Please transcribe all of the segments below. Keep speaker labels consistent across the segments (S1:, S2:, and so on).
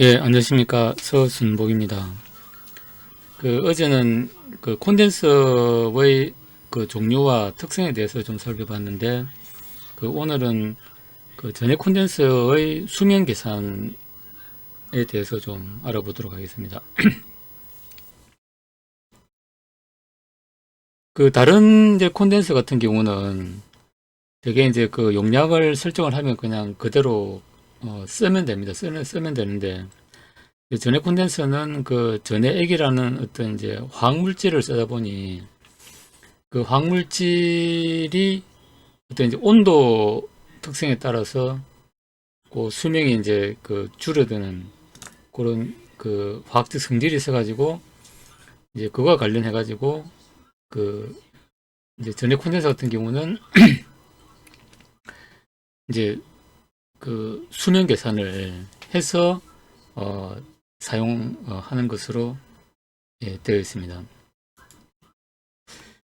S1: 예, 안녕하십니까. 서순복입니다. 어제는 콘덴서의 종류와 특성에 대해서 좀 살펴봤는데, 오늘은 전해 콘덴서의 수명 계산에 대해서 좀 알아보도록 하겠습니다. 다른 이제 콘덴서 같은 경우는 되게 이제 용량을 설정을 하면 그냥 그대로 쓰면 됩니다. 쓰면 되는데, 전해 콘덴서는 전해액이라는 어떤 이제 화학물질을 쓰다 보니 그 화학물질이 어떤 이제 온도 특성에 따라서 수명이 이제 줄어드는 그런 화학적 성질이 있어가지고 이제 그거와 관련해가지고 그 이제 전해 콘덴서 같은 경우는 이제 수명 계산을 해서 사용하는 것으로 되어 있습니다.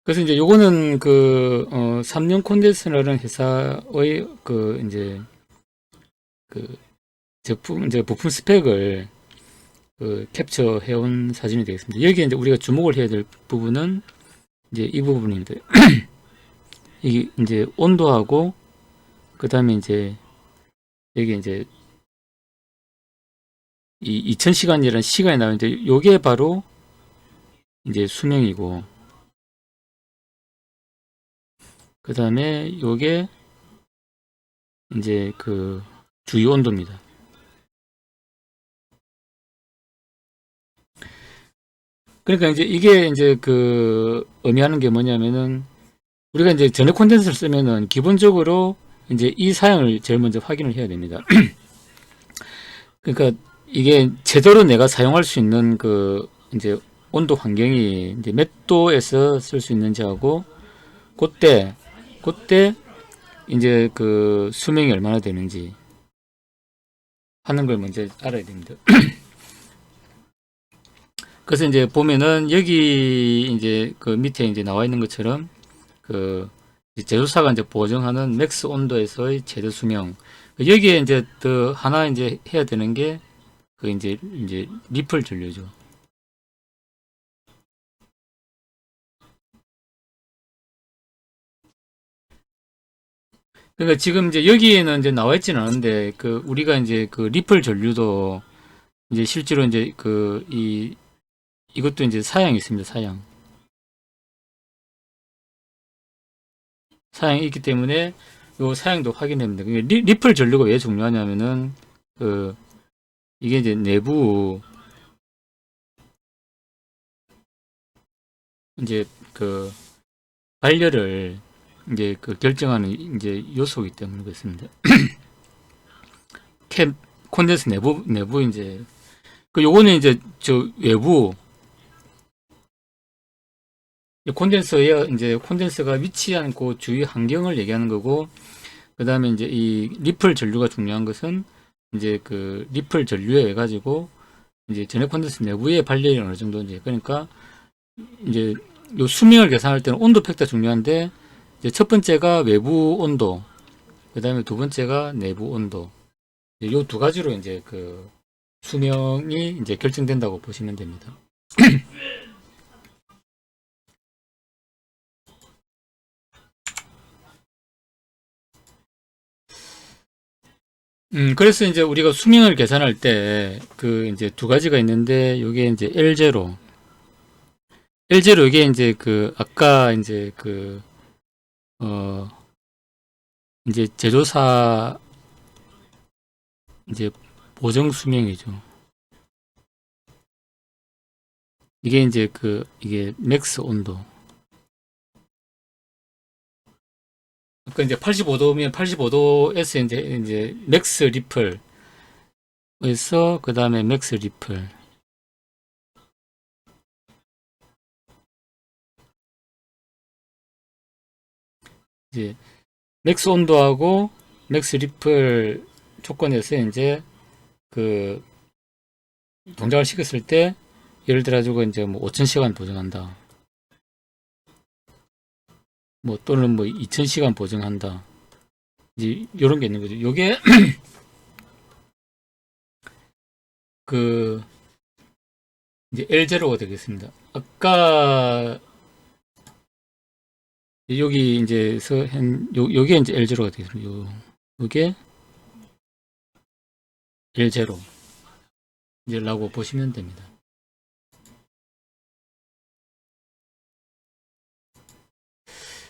S1: 그래서 이제 요거는 3년 콘덴서라는 회사의 이제 제품 이제 부품 스펙을 캡처해 온 사진이 되겠습니다. 여기에 이제 우리가 주목을 해야 될 부분은 이제 이 부분인데 이게 이제 온도하고 그 다음에 이제 여기 이제 이 2000시간이라는 시간이 나오는데 요게 바로 이제 수명이고 그 다음에 요게 이제 주요 온도입니다. 그러니까 이제 이게 이제 의미하는 게 뭐냐면은 우리가 이제 전해 콘덴서를 쓰면은 기본적으로 이제 이 사양을 제일 먼저 확인을 해야 됩니다. 그러니까 이게 제대로 내가 사용할 수 있는 이제 온도 환경이 이제 몇 도에서 쓸 수 있는지하고 그때 이제 수명이 얼마나 되는지 하는 걸 먼저 알아야 됩니다. 그래서 이제 보면은 여기 이제 밑에 이제 나와 있는 것처럼 제조사가 이제 보증하는 맥스 온도에서의 최대 수명 여기에 이제 더 하나 이제 해야 되는 게 이제 리플 전류죠. 그러니까 지금 이제 여기에는 이제 나와 있지는 않은데 우리가 이제 리플 전류도 이제 실제로 이제 이것도 이제 사양이 있습니다. 사양이 있기 때문에 요 사양도 확인됩니다. 리플 전류가 왜 중요하냐면은 이게 이제 내부 이제 발열을 이제 결정하는 이제 요소이기 때문에 그렇습니다. 캡 콘덴서 내부 이제 요거는 이제 저 외부 콘덴서에 이제 콘덴서가 위치한 그 주위 환경을 얘기하는 거고 그 다음에 이제 이 리플 전류가 중요한 것은 이제 리플 전류에 의해 가지고 이제 전해 콘덴서 내부의 발열이 어느 정도인지 그러니까 이제 요 수명을 계산할 때는 온도 팩터 중요한데 이제 첫 번째가 외부 온도 그 다음에 두 번째가 내부 온도 요 두 가지로 이제 수명이 이제 결정된다고 보시면 됩니다. 그래서 이제 우리가 수명을 계산할 때 이제 두 가지가 있는데 요게 이제 L0 이게 이제 아까 이제 어 이제 제조사 이제 보정 수명이죠. 이게 이제 이게 맥스 온도. 그러니까 이제 85도면 85도에서 이제 맥스 리플에서 그 다음에 맥스 리플. 이제 맥스 온도하고 맥스 리플 조건에서 이제 그 동작을 시켰을 때 예를 들어 가지고 이제 뭐 5000시간 보정한다. 뭐 또는 뭐 2000시간 보정한다. 이제 요런 게 있는 거죠. 요게 그 이제 L0가 되겠습니다. 아까 여기 이제 요게 이제 L0가 되겠습니다. 요게 L0 이제 라고 보시면 됩니다.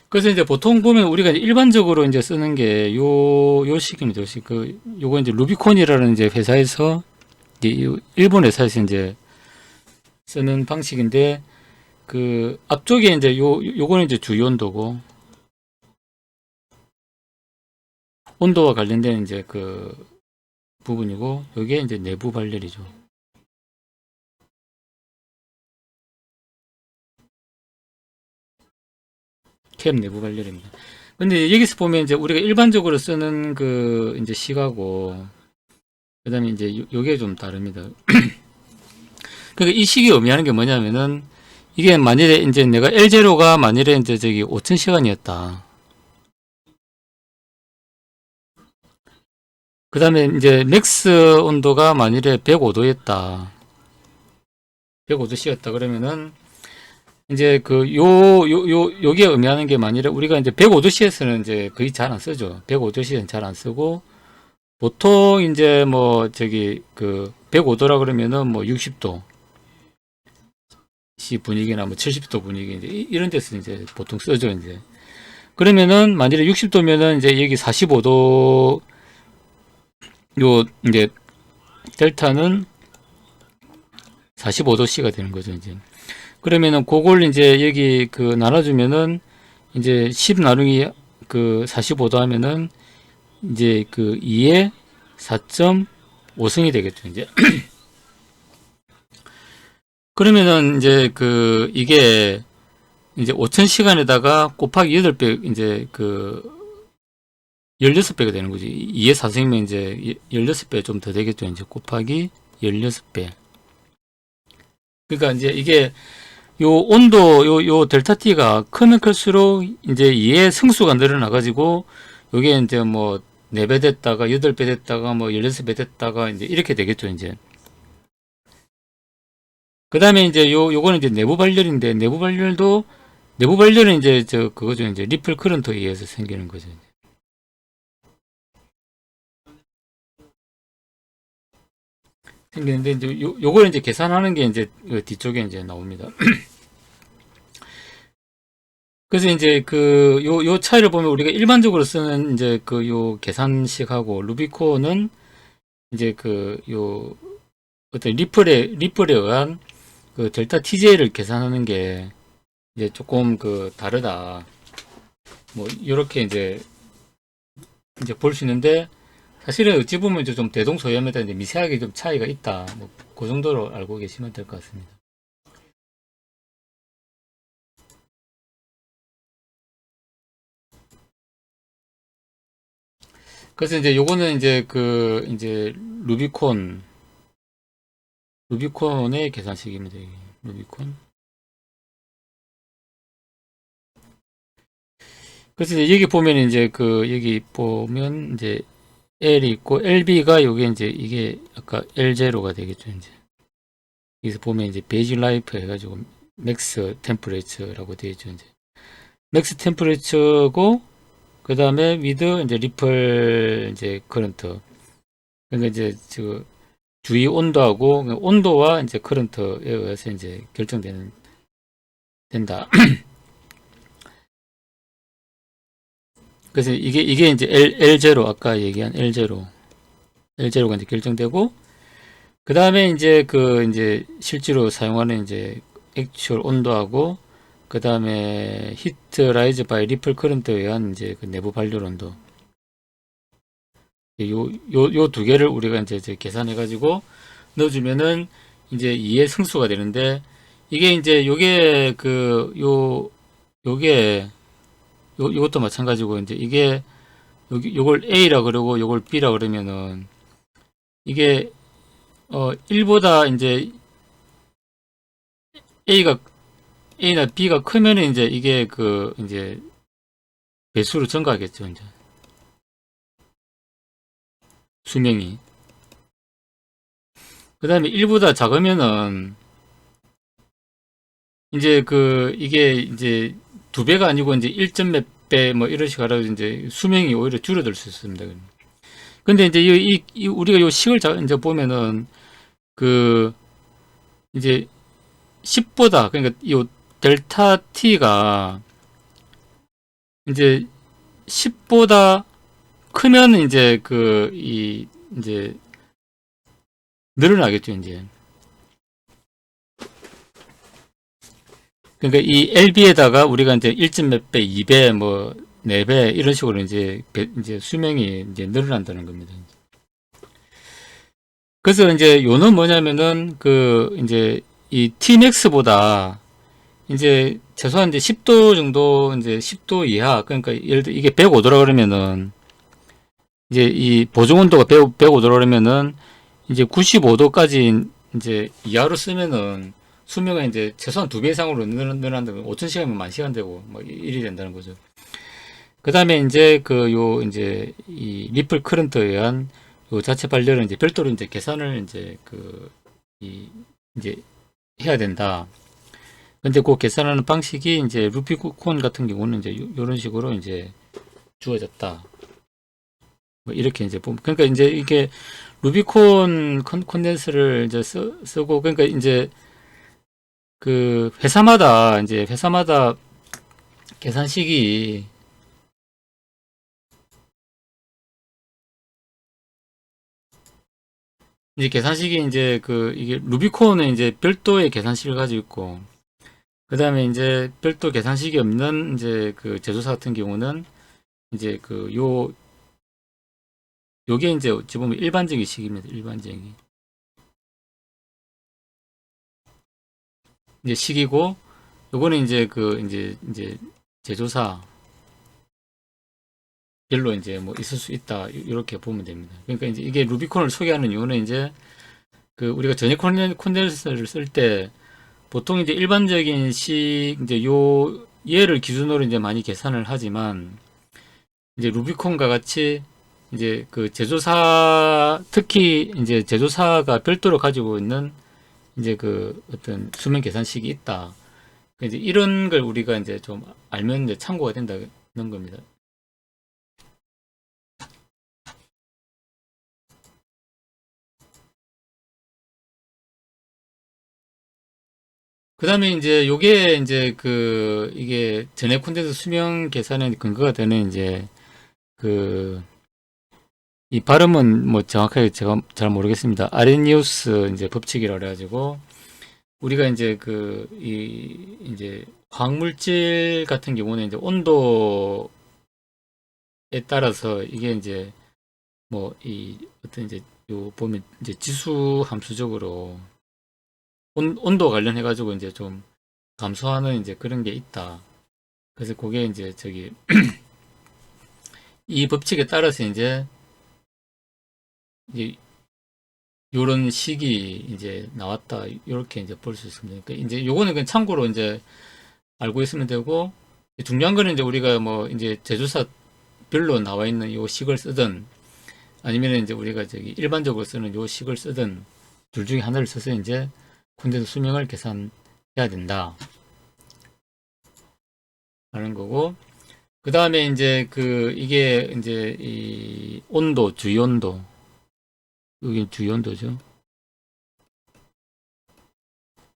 S1: 그래서 이제 보통 보면 우리가 이제 일반적으로 이제 쓰는 게 요 식입니다. 요 식. 요거 이제 루비콘이라는 이제 회사에서 이제 일본 회사에서 이제 쓰는 방식인데 그 앞쪽에 이제 요거는 이제 주요 온도고 온도와 관련된 이제 그 부분이고 요게 이제 내부 발열이죠. 캡 내부 발열입니다. 근데 여기서 보면 이제 우리가 일반적으로 쓰는 그 이제 식하고 그다음에 이제 요게 좀 다릅니다. 그러니까 이 식이 의미하는 게 뭐냐면은 이게 만일에 이제 내가 L0가 만일에 이제 저기 5000시간이었다. 그 다음에 이제 맥스 온도가 만일에 105도였다. 105도씨였다. 그러면은 이제 요게 의미하는 게 만일에 우리가 이제 105도씨에서는 이제 거의 잘 안 쓰죠. 105도씨에는 잘 안 쓰고 보통 이제 뭐 저기 그 105도라 그러면은 뭐 60도 시 분위기나 뭐 70도 분위기 이제 이런 데서 이제 보통 쓰죠. 이제 그러면은 만일에 60도면은 이제 여기 45도 요 이제 델타는 45도씨가 되는 거죠. 이제 그러면은 그걸 이제 여기 그 나눠주면은 이제 10 나누기 그 45도 하면은 이제 그 2에 4.5승이 되겠죠. 이제 그러면은 이제 그 이게 이제 5000시간에다가 곱하기 8배 이제 그 16배가 되는 거지. 2의 4승이면 이제 16배 좀 더 되겠죠. 이제 곱하기 16배. 그러니까 이제 이게 요 온도 요 델타 T가 크면 클수록 이제 2의 승수가 늘어나 가지고 요게 이제 뭐 4배 됐다가 8배 됐다가 뭐 16배 됐다가 이제 이렇게 되겠죠. 이제 그 다음에 이제 요거는 이제 내부 발열인데 내부 발열은 이제 그거죠. 이제 리플 커런트에 의해서 생기는 거죠. 생기는데 이제 요걸 이제 계산하는 게 이제 뒤쪽에 이제 나옵니다. 그래서 이제 요 차이를 보면 우리가 일반적으로 쓰는 이제 요 계산식하고 루비콘은 이제 요 어떤 리플에 의한 그 델타 TJ를 계산하는 게 이제 조금 다르다. 뭐 이렇게 이제 볼 수 있는데 사실은 어찌 보면 좀 대동소이하면서 이제 미세하게 좀 차이가 있다. 뭐 그 정도로 알고 계시면 될 것 같습니다. 그래서 이제 요거는 이제 이제 루비콘의 계산식입니다. 이게. 루비콘. 그래서 이제 여기 보면 이제 여기 보면 이제 L이 있고 LB가 요게 이제 이게 아까 L0가 되겠죠. 이제 여기서 보면 이제 베이직 라이프 해가지고 맥스 템퍼레이처라고 되어 있죠. 이제 맥스 템퍼레이처고 그 다음에 위드 이제 리플 이제 커런트. 그러니까 이제 주위 온도하고 온도와 이제 커런트에 의해서 이제 된다. 그래서 이게 이제 L0 아까 얘기한 L0가 이제 결정되고 그 다음에 이제 이제 실제로 사용하는 이제 액츄얼 온도하고 그 다음에 히트 라이즈 바이 리플 커런트에 의한 이제 내부 발열 온도 요 두 개를 우리가 이제 계산해 가지고 넣어주면은 이제 2의 승수가 되는데 이게 이제 요게 요게 요것도 마찬가지고 이제 이게 요걸 A라 그러고 요걸 B라 그러면은 이게 1보다 이제 A나 B가 크면은 이제 이게 이제 배수로 증가하겠죠. 이제 수명이. 그 다음에 1보다 작으면은 이제 이게 이제 2배가 아니고 이제 1점 몇 배 뭐 이런 식으로 하고 이제 수명이 오히려 줄어들 수 있습니다. 근데 이제 우리가 요 식을 이제 보면은 그 이제 10보다 그러니까 요 델타 t가 이제 10보다 크면 이제 이제 늘어나겠죠, 이제. 그러니까 이 LB에다가 우리가 이제 1점 몇 배, 2배, 뭐 4배 이런 식으로 이제 수명이 이제 늘어난다는 겁니다. 그래서 이제 요는 뭐냐면은 이제 이 Tmax보다 이제 최소한 이제 10도 정도 이제 10도 이하 그러니까 예를 들어 이게 105도라 그러면은 이제 이 보정 온도가 105도라 그러면은 이제 95도까지 이제 이하로 쓰면은 수명은 이제 최소한 2배 이상으로 늘어난다면 5000시간이면 10,000시간 되고 뭐 일이 된다는 거죠. 그 다음에 이제 이제 이 리플 커런트에 의한 요 자체 발열은 이제 별도로 이제 계산을 이제 이제 해야 된다. 근데 그 계산하는 방식이 이제 루비콘 같은 경우는 이제 요런 식으로 이제 주어졌다. 뭐 이렇게 이제 보면 그러니까 이제 이게 루비콘 콘덴서를 이제 쓰고 그러니까 이제 회사마다 계산식이 이제 이게 루비콘은 이제 별도의 계산식을 가지고 있고 그 다음에 이제 별도 계산식이 없는 이제 제조사 같은 경우는 이제 요게 이제 어찌 보면 일반적인 식입니다. 일반적인 이제 식이고 요거는 이제 이제 제조사 별로 이제 뭐 있을 수 있다 이렇게 보면 됩니다. 그러니까 이제 이게 루비콘을 소개하는 이유는 이제 우리가 전액 콘덴서를 쓸 때 보통 이제 일반적인 이제 요 얘를 기준으로 이제 많이 계산을 하지만 이제 루비콘과 같이 이제 특히 이제 제조사가 별도로 가지고 있는 이제 어떤 수명 계산식이 있다. 이제 이런 걸 우리가 이제 좀 알면 이제 참고가 된다는 겁니다. 그 다음에 이제 요게 이제 이게 전액 콘덴서 수명 계산의 근거가 되는 이제 이 발음은 뭐 정확하게 제가 잘 모르겠습니다. 아레니우스 이제 법칙이라 그래가지고 우리가 이제 이제 화학물질 같은 경우는 이제 온도에 따라서 이게 이제 뭐 어떤 이제 요 보면 이제 지수 함수적으로 온도 관련해 가지고 이제 좀 감소하는 이제 그런 게 있다. 그래서 그게 이제 이 법칙에 따라서 이제 요런 식이 이제 나왔다. 이렇게 이제 볼 수 있습니다. 그러니까 이제 요거는 그냥 참고로 이제 알고 있으면 되고 중요한 거는 이제 우리가 뭐 이제 제조사별로 나와 있는 요 식을 쓰든 아니면 이제 우리가 일반적으로 쓰는 요 식을 쓰든 둘 중에 하나를 써서 이제 콘덴서 수명을 계산해야 된다. 라는 거고 그 다음에 이제 이게 이제 이 온도, 주위 온도 여기 주위 온도죠.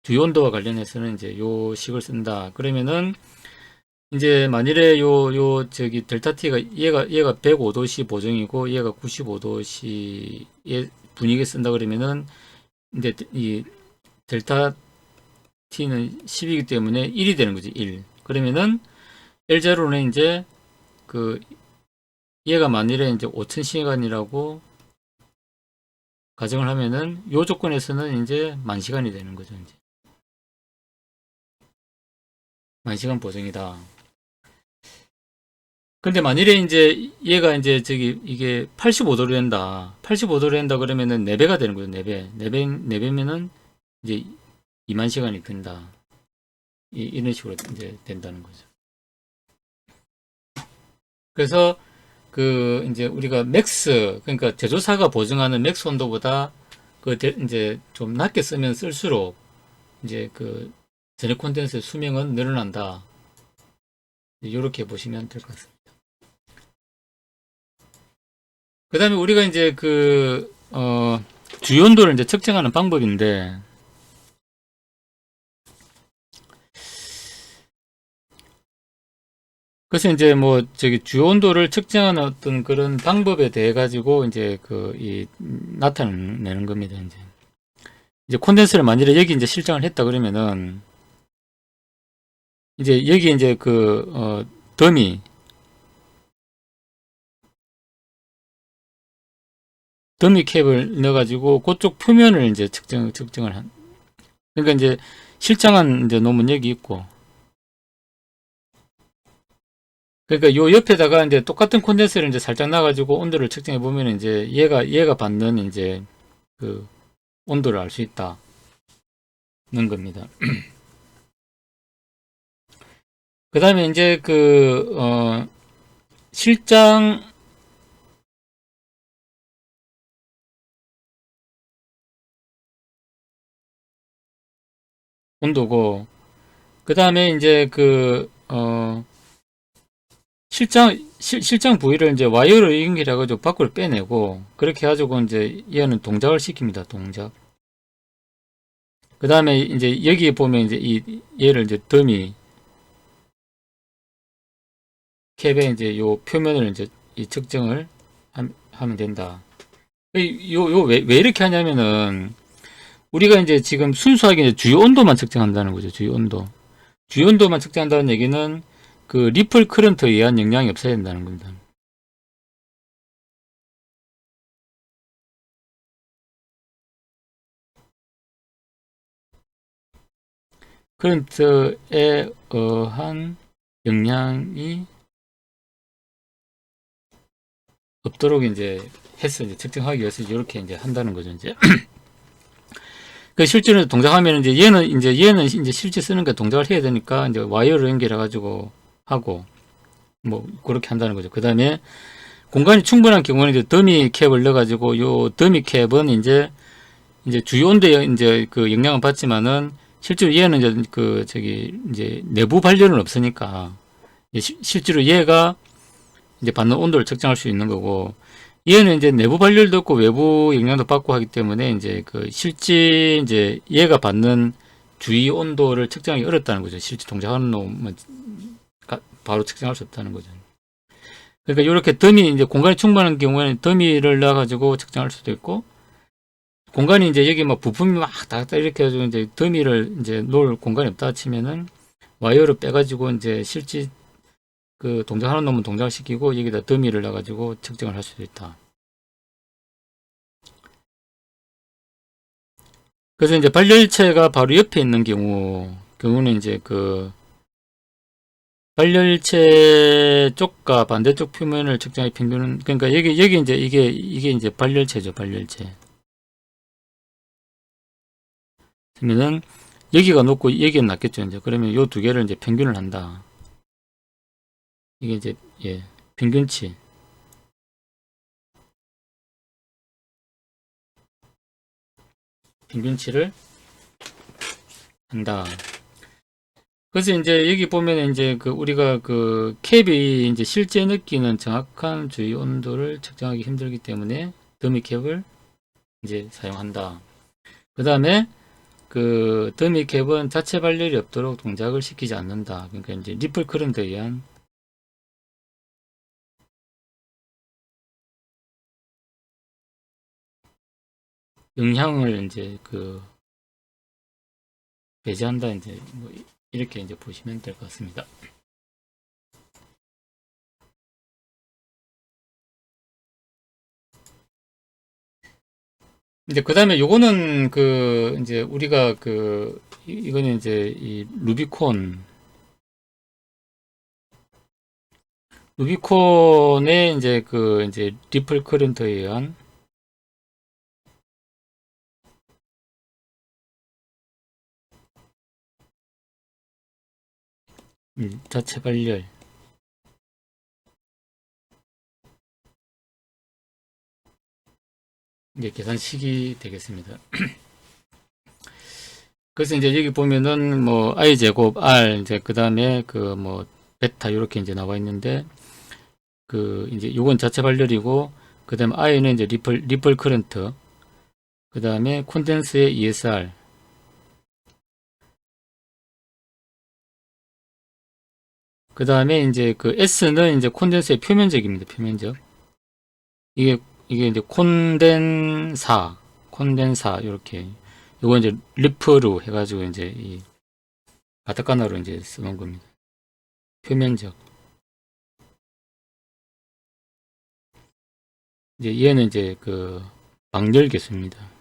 S1: 주위 온도와 관련해서는 이제 요 식을 쓴다. 그러면은 이제 만일에 델타 T가 얘가 105도씨 보정이고 얘가 95도씨 분위기에 쓴다 그러면은 이제 이 델타 T는 10이기 때문에 1이 되는 거지. 1. 그러면은 L0는 이제 얘가 만일에 이제 5000시간이라고 가정을 하면은 요 조건에서는 이제 10,000시간이 되는 거죠. 이제 10,000시간 보정이다. 근데 만일에 이제 얘가 이제 이게 85도로 된다. 85도로 된다 그러면은 4배가 되는 거죠. 4배. 4배면은 이제 20,000시간이 된다. 이런 식으로 이제 된다는 거죠. 그래서 이제 우리가 맥스 그러니까 제조사가 보증하는 맥스 온도보다 이제 좀 낮게 쓰면 쓸수록 이제 그 전력 콘덴서의 수명은 늘어난다. 이렇게 보시면 될 것 같습니다. 그 다음에 우리가 이제 주요 온도를 이제 측정하는 방법인데, 그래서 이제 뭐 저기 주요 온도를 측정하는 어떤 그런 방법에 대해 가지고 이제 나타내는 겁니다. 이제 콘덴서를 만일에 여기 이제 실장을 했다 그러면은 이제 여기 이제 더미 캡을 넣어가지고 그쪽 표면을 이제 측정을 한. 그러니까 이제 실장한 이제 놈은 여기 있고, 그러니까 요 옆에다가 이제 똑같은 콘덴서를 이제 살짝 놔가지고 온도를 측정해 보면 이제 얘가 받는 이제 그 온도를 알 수 있다는 겁니다. 그 다음에 이제 실장 온도고, 그 다음에 이제 실장 부위를 이제 와이어로 연결해가지고 밖으로 빼내고, 그렇게 해가지고 이제 얘는 동작을 시킵니다. 동작. 그 다음에 이제 여기 보면 이제 얘를 이제 더미 캡에 이제 요 표면을 이제 이 측정을 하면 된다. 왜 이렇게 하냐면은, 우리가 이제 지금 순수하게 이제 주요 온도만 측정한다는 거죠. 주요 온도. 주요 온도만 측정한다는 얘기는 리플 커런트에 의한 영향이 없어야 된다는 겁니다. 커런트에 의한 영향이 없도록 이제 해서 이제 측정하기 위해서 이렇게 이제 한다는 거죠. 이제 실제로 동작하면 이제 얘는 이제 실제 쓰는 게 동작을 해야 되니까 이제 와이어로 연결해 가지고 하고 뭐 그렇게 한다는 거죠. 그 다음에 공간이 충분한 경우는 이제 더미 캡을 넣어 가지고 요 더미 캡은 이제 주요 온도에 이제 영향을 받지만은 실제로 얘는 이제 내부 발열은 없으니까 실제로 얘가 이제 받는 온도를 측정할 수 있는 거고, 얘는 이제 내부 발열도 없고 외부 영향도 받고 하기 때문에 이제 실제 이제 얘가 받는 주위 온도를 측정하기 어렵다는 거죠. 실제 동작하는 놈은 바로 측정할 수 없다는 거죠. 그러니까 이렇게 더미 이제 공간이 충분한 경우에는 더미를 넣어가지고 측정할 수도 있고, 공간이 이제 여기 막 부품이 막 다 이렇게 해가지고 이제 더미를 이제 놓을 공간이 없다 치면은 와이어를 빼가지고 이제 실제 동작하는 놈은 동작시키고 여기다 더미를 넣어가지고 측정을 할 수도 있다. 그래서 이제 발열체가 바로 옆에 있는 경우는 이제 발열체 쪽과 반대쪽 표면을 측정해 평균은, 그러니까 여기 이제 이게 이제 발열체죠. 발열체. 그러면은 여기가 높고 여기가 낮겠죠. 이제 그러면 요 두 개를 이제 평균을 한다. 이게 이제 평균치. 평균치를 한다. 그래서 이제 여기 보면 이제 우리가 캡이 이제 실제 느끼는 정확한 주위 온도를 측정하기 힘들기 때문에 더미 캡을 이제 사용한다. 그 다음에 더미 캡은 자체 발열이 없도록 동작을 시키지 않는다. 그러니까 이제 리플 커런트에 의한 영향을 이제 배제한다. 이제 뭐 이렇게 이제 보시면 될 것 같습니다. 이제 그 다음에 요거는 이제 우리가 이거는 이제 이 루비콘의 이제 이제 리플 커런트에 의한 자체 발열. 이제 계산식이 되겠습니다. 그래서 이제 여기 보면은 뭐 i 제곱 r 이제 그 다음에 그 뭐 베타 이렇게 이제 나와 있는데 그 이제 요건 자체 발열이고 그 다음에 i는 이제 리플 커런트 그 다음에 콘덴스의 ESR 그 다음에 이제 그 S는 이제 콘덴서의 표면적입니다. 표면적. 이게 이제 콘덴사 이렇게 요거 이제 리프로 해가지고 이제 이 가타카나로 이제 쓰는 겁니다. 표면적. 이제 얘는 이제 그 방열 개수입니다.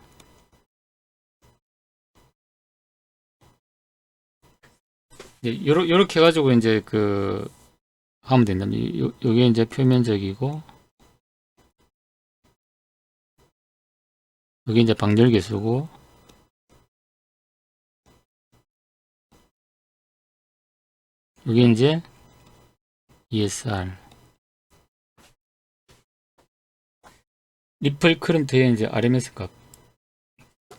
S1: 이제 요렇게 해가지고 이제 그 하면 된다. 요게 이제 표면적이고 요게 이제 방열 개수고 요게 이제 ESR 리플 커런트의 이제 RMS 값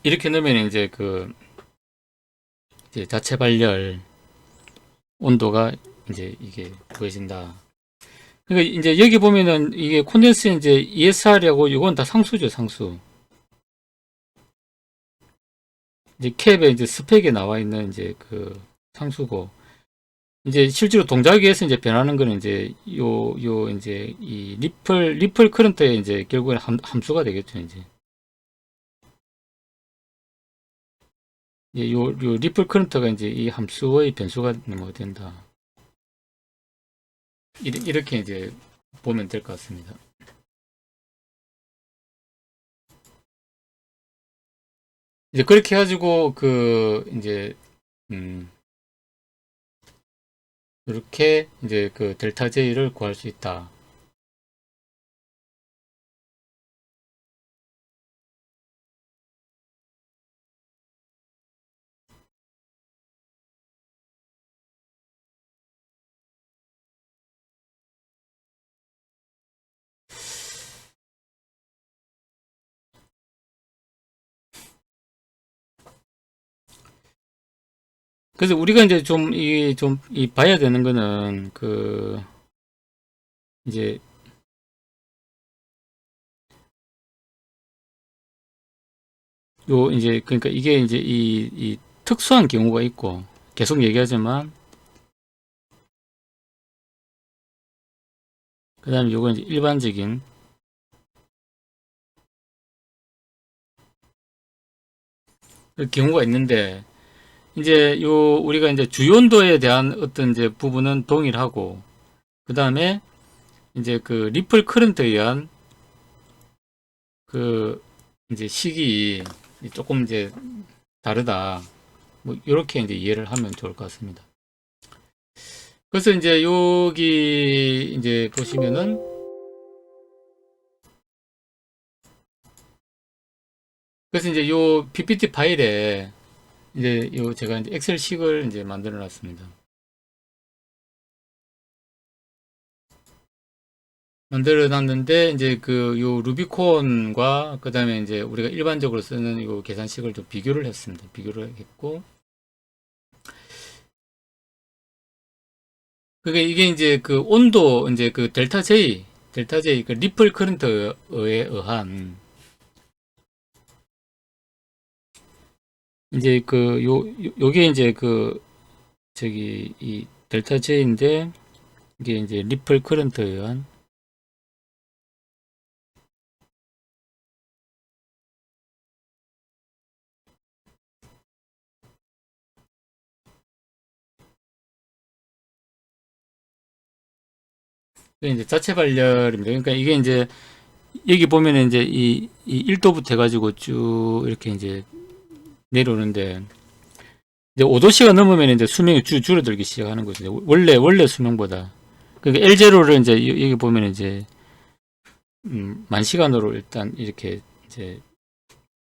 S1: 이렇게 넣으면 이제 그 이제 자체 발열 온도가 이제 이게 구해진다. 그러니까 이제 여기 보면은 이게 콘덴스 이제 ESR이라고 이건 다 상수죠, 상수. 이제 캡에 이제 스펙에 나와 있는 이제 그 상수고 이제 실제로 동작에 의해서 이제 변하는 거는 이제 요 이제 이 리플 커런트의 이제 결국엔 함수가 되겠죠, 이제. 요 리플 커런트가 이제 이 함수의 변수가 뭐 된다. 이렇게 이제 보면 될 것 같습니다. 이제 그렇게 해가지고 그 이제 이렇게 이제 그 델타 J를 구할 수 있다. 그래서 우리가 이제 이 봐야 되는 거는 그 이제 요 이제 그러니까 이게 이제 이 특수한 경우가 있고 계속 얘기하지만 그다음에 요건 이제 일반적인 경우가 있는데 이제 요 우리가 이제 주요온도에 대한 어떤 이제 부분은 동일하고 그다음에 이제 그 리플 커런트에 의한 그 이제 식이 조금 이제 다르다. 뭐 이렇게 이제 이해를 하면 좋을 것 같습니다. 그래서 이제 여기 이제 보시면은 그래서 이제 요 PPT 파일에 이제 요 제가 이제 엑셀식을 이제 만들어 놨습니다. 만들어 놨는데 이제 그 요 루비콘과 그다음에 이제 우리가 일반적으로 쓰는 요 계산식을 좀 비교를 했습니다. 비교를 했고 그게 이게 이제 그 온도 이제 그 델타 J 그 리플 커런트에 의한 이제 그 요게 이제 그 저기 이 델타 J인데 이게 이제 리플 커런트에 의한 이제 자체 발열입니다. 그러니까 이게 이제 여기 보면은 이제 이 1도부터 해가지고 쭉 이렇게 이제 내려오는데 이제 5도씨가 넘으면 이제 수명이 줄어들기 시작하는 거죠. 원래 수명보다. 그러니까 L0를 이제 여기 보면 이제 만 시간으로 일단 이렇게 이제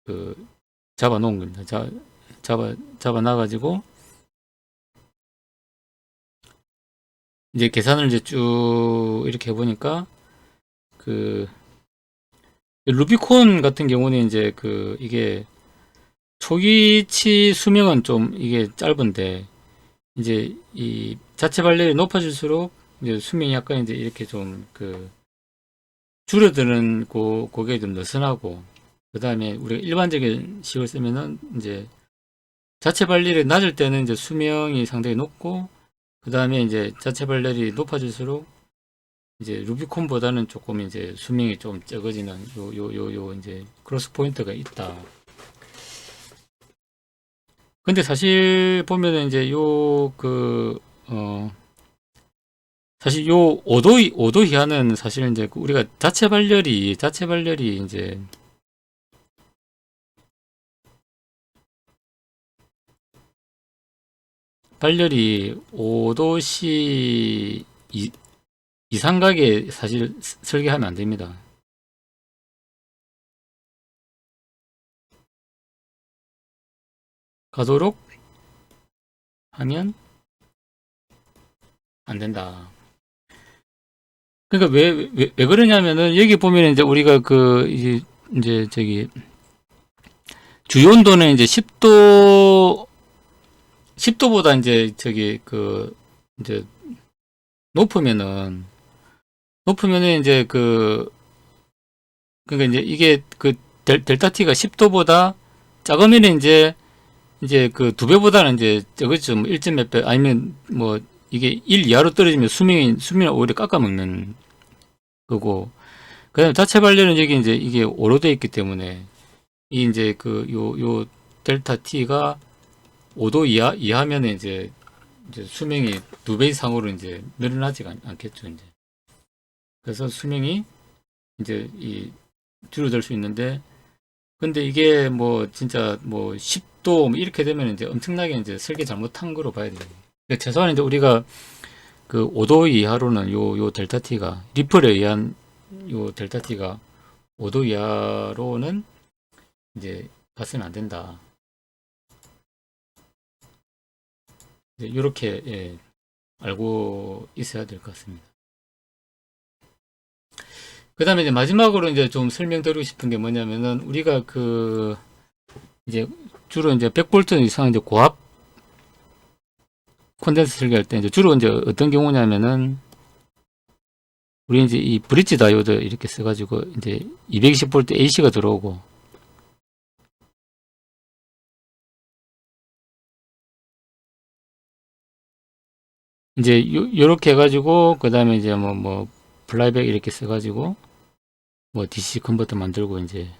S1: 그 잡아 놓은 겁니다. 잡아 놔가지고 이제 계산을 이제 쭉 이렇게 해보니까 그 루비콘 같은 경우는 이제 이게 초기치 수명은 좀 이게 짧은데 이제 이 자체 발열이 높아질수록 이제 수명이 약간 이제 이렇게 좀 줄어드는 그게 좀 느슨하고, 그 다음에 우리가 일반적인 식을 쓰면은 이제 자체 발열이 낮을 때는 이제 수명이 상당히 높고, 그 다음에 이제 자체 발열이 높아질수록 이제 루비콘보다는 조금 이제 수명이 좀 적어지는 이제 크로스 포인트가 있다. 근데 사실 보면은 이제 사실 요 5도 이하는 사실 이제 우리가 자체 발열이 이제 발열이 5도씨 이상 가게 사실 설계하면 안 됩니다. 가도록 하면 안 된다. 그러니까 왜 그러냐면은 여기 보면 이제 우리가 이제 저기 주요 온도는 이제 10도보다 이제 이제 높으면은 이제 그러니까 이제 이게 델타 T가 10도보다 작으면 이제 두 배보다는 이제 적었죠. 뭐 1점 몇 배, 아니면 뭐 이게 1 이하로 떨어지면 수명을 오히려 깎아먹는 거고, 그 다음에 자체 발열은 여기 이제 이게 오로되어 있기 때문에 이 이제 요 델타 T가 5도 이하면 이제 수명이 두 배 이상으로 이제 늘어나지가 않겠죠, 이제. 그래서 수명이 이제 줄어들 수 있는데, 근데 이게 뭐 진짜 뭐 10도 뭐 이렇게 되면 이제 엄청나게 이제 설계 잘못한 거로 봐야 돼요. 그러니까 최소한 이제 우리가 5도 이하로는 요 델타 T가 리플에 의한 요 델타 T가 5도 이하로는 이제 갔으면 안 된다. 이렇게 예, 알고 있어야 될 것 같습니다. 그 다음에 이제 마지막으로 이제 좀 설명드리고 싶은 게 뭐냐면은 우리가 이제 주로 이제 100V 이상 이제 고압 콘덴서 설계할 때 이제 주로 이제 어떤 경우냐면은 우리 이제 이 브릿지 다이오드 이렇게 써가지고 이제 220V AC가 들어오고, 이제 요렇게 해가지고 그 다음에 이제 뭐 플라이백 이렇게 써가지고 뭐 DC 컨버터 만들고, 이제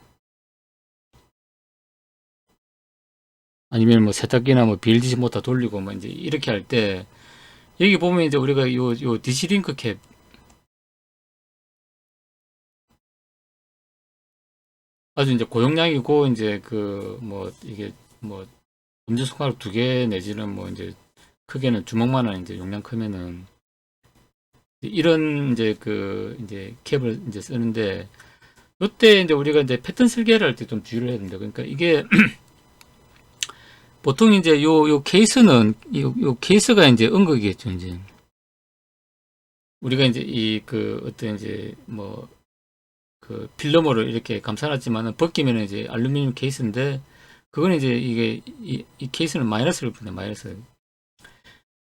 S1: 아니면 뭐 세탁기나 뭐 BLDC 모터 돌리고 뭐 이제 이렇게 할 때, 여기 보면 이제 우리가 요 DC 링크 캡 아주 이제 고용량이고, 이제 뭐 이게 뭐 엄지손가락 두 개 내지는 뭐 이제 크게는 주먹만한 이제 용량 크면은 이런 이제 이제 캡을 이제 쓰는데, 요때 이제 우리가 이제 패턴 설계를 할 때 좀 주의를 해야 됩니다. 그러니까 이게 보통 이제 요 케이스는 요 케이스가 이제 음극이겠죠. 이제 우리가 이제 어떤 이제 뭐 필름으로 이렇게 감싸놨지만은 벗기면 이제 알루미늄 케이스인데, 그거는 이제 이 케이스는 마이너스를 보내, 마이너스.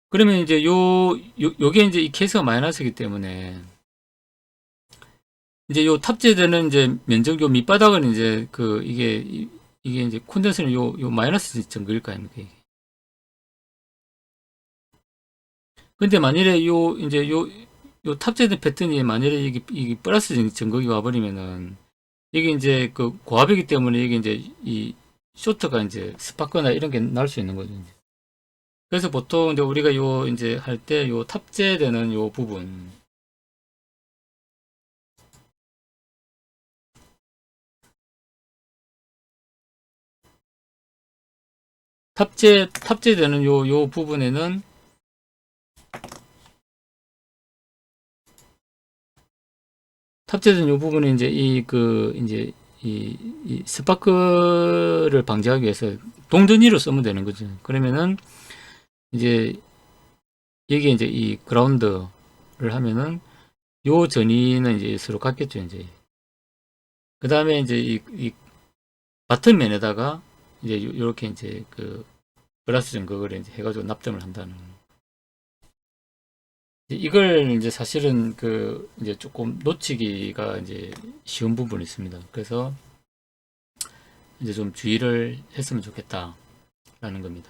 S1: 그러면 이제 요게 이제 이 케이스가 마이너스이기 때문에 이제 요 탑재되는 이제 면적 요 밑바닥은 이제 이게 이제 콘덴서는 요 마이너스 정도일 거 아닙니까, 이게. 근데 만일에 이제 요 탑재된 패턴이 만일에 이게 플러스 전극이 와버리면은 이게 이제 고압이기 때문에 이게 이제 이 쇼트가 이제 스파크나 이런 게 날 수 있는 거죠, 이제. 그래서 보통 이제 우리가 이제 할 때 요 탑재되는 요 부분, 탑재되는 요 부분에는 탑재된 요 부분에 이제 이제 이 스파크를 방지하기 위해서 동전위로 쓰면 되는 거죠. 그러면은 이제 여기에 이제 이 그라운드를 하면은 요 전위는 이제 서로 같겠죠, 이제. 그 다음에 이제 이 바텀면에다가 이제 요렇게 이제 그 플러스 증거를 이제 해가지고 납점을 한다는. 이걸 이제 사실은 그 이제 조금 놓치기가 이제 쉬운 부분이 있습니다. 그래서 이제 좀 주의를 했으면 좋겠다라는 겁니다.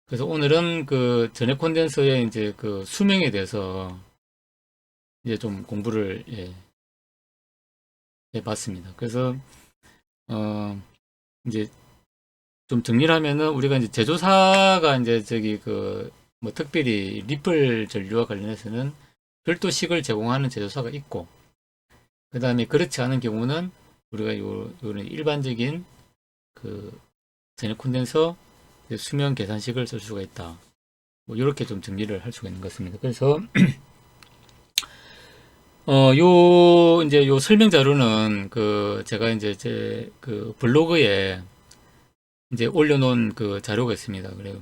S1: 그래서 오늘은 그 전액 콘덴서의 이제 그 수명에 대해서 이제 좀 공부를 해봤습니다. 그래서 이제 좀 정리를 하면은 우리가 이제 제조사가 이제 저기 그 뭐 특별히 리플 전류와 관련해서는 별도 식을 제공하는 제조사가 있고, 그 다음에 그렇지 않은 경우는 우리가 요런 일반적인 그 전액 콘덴서 수명 계산식을 쓸 수가 있다. 뭐 이렇게 좀 정리를 할 수가 있는 것 같습니다. 그래서 이제 요 설명 자료는 그 제가 이제 제 그 블로그에 이제 올려놓은 그 자료가 있습니다. 그래요.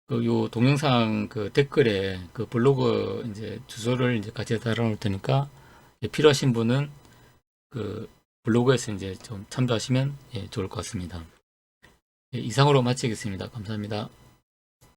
S1: 그 요 동영상 그 댓글에 그 블로그 이제 주소를 이제 같이 달아놓을 테니까 필요하신 분은 그 블로그에서 이제 좀 참조하시면 좋을 것 같습니다. 이상으로 마치겠습니다. 감사합니다.